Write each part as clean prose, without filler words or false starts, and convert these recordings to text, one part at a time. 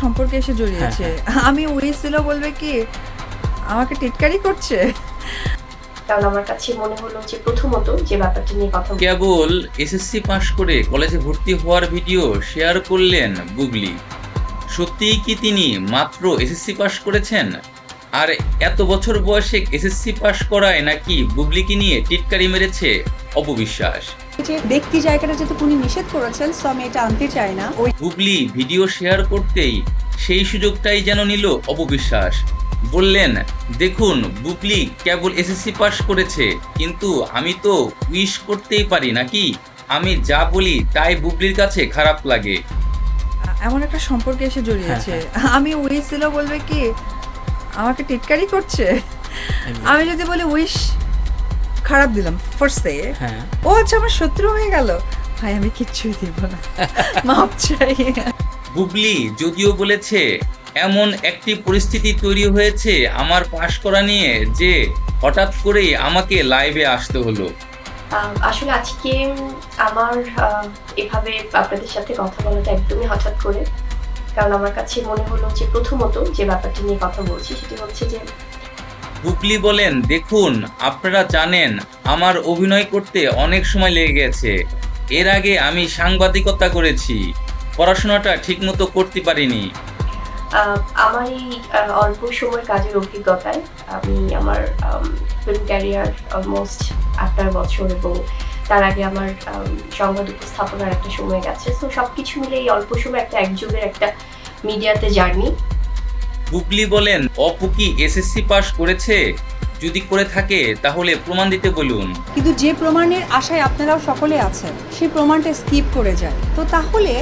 সম্পর্কে এসে জড়িয়েছে। আমি উইশ দিলেও বলবে কি আমাকে টিটকারি করছে। কারণ আমার কাছে মনে হলো যে প্রথমত যে ব্যাপারটা নিয়ে কথা কেবল এসএসসি পাশ করে কলেজে ভর্তি হওয়ার ভিডিও শেয়ার করলেন বুবলি। সত্যিই কি তিনি মাত্র এসএসসি পাশ করেছেন? আর এত বছর বয়সে এসএসসি পাশ করায় নাকি বুবলিকে নিয়ে টিটকারি মেরেছে অপবিশ্বাস। যে ব্যক্তি জায়গাটা যেহেতু উনি নিষেধ করেছেন, সো আমি এটা আনতে চাই না। বুবলি ভিডিও শেয়ার করতেই সেই সুযোগটাই যেন নিল অপবিশ্বাস। বললেন, দেখুন বুবলি কেবল এসএসসি পাস করেছে, কিন্তু আমি তো উইশ করতেই পারি নাকি? আমি যা বলি তাই বুবলির কাছে খারাপ লাগে। এমন একটা সম্পর্কে এসে জড়িয়েছে। আমি উইশ দিলেও বলবে কি আমাকে টিটকারি করছে। আমি যদি বলি উইশ খারাপ দিলাম ফার্স্টে, ও আচ্ছা আমার শত্রু হয়ে গেল, ভাই আমি কিচ্ছুই দিব না, মাপ চাই। বুবলি যদিও বলেছে এমন একটি পরিস্থিতি তৈরি হয়েছে আমার পাশ করা নিয়ে যে হঠাৎ করেই আমাকে লাইভে আসতে হলো। আসলে আজকে আমার এভাবে আপনাদের সাথে কথা বলাটা একদমই হঠাৎ করে। কারণ আমার কাছে মনে হলো যে প্রথমত যে ব্যাপারটা নিয়ে কথা বলছি সেটি হচ্ছে যে বুবলি বলেন, দেখুন আপনারা জানেন আমার অভিনয় করতে অনেক সময় লেগে গেছে। এর আগে আমি সাংবাদিকতা করেছি, পড়াশোনাটা ঠিকমতো করতে পারিনি। আমার এই অল্প সময় কাজের অভিজ্ঞতায় আমি আমার ফিল্ম ক্যারিয়ার অলমোস্ট 8 বছর, এবং তার আগে আমার সংবাদ উপস্থাপনার একটা সময় গেছে। সো সব কিছু মিলে এই অল্প সময় একটা একযুগের একটা মিডিয়াতে জার্নি। বুবলি বলেন, অপু কি এসএসসি পাস করেছে? যদি করে থাকে তাহলে প্রমাণ দিতে বলুন। কিন্তু যে প্রমাণের আশায় আপনারাও সকলে আছেন, সেই প্রমাণটা স্কিপ করে যায়। তো তাহলে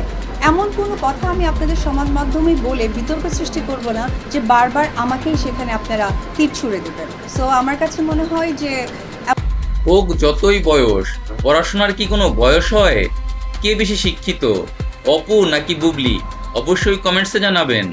এমন কোনো কথা আমি আপনাদের সমাজ মাধ্যমে বলে বিতর্ক সৃষ্টি করব না যে বারবার আমাকেই সেখানে আপনারা তীর ছুঁড়ে দেবেন। সো আমার কাছে মনে হয় যে হোক যতই বয়স, পড়াশোনার কি কোনো বয়স হয়? কে বেশি শিক্ষিত, অপু নাকি বুবলি? অবশ্যই কমেন্টসে জানাবেন।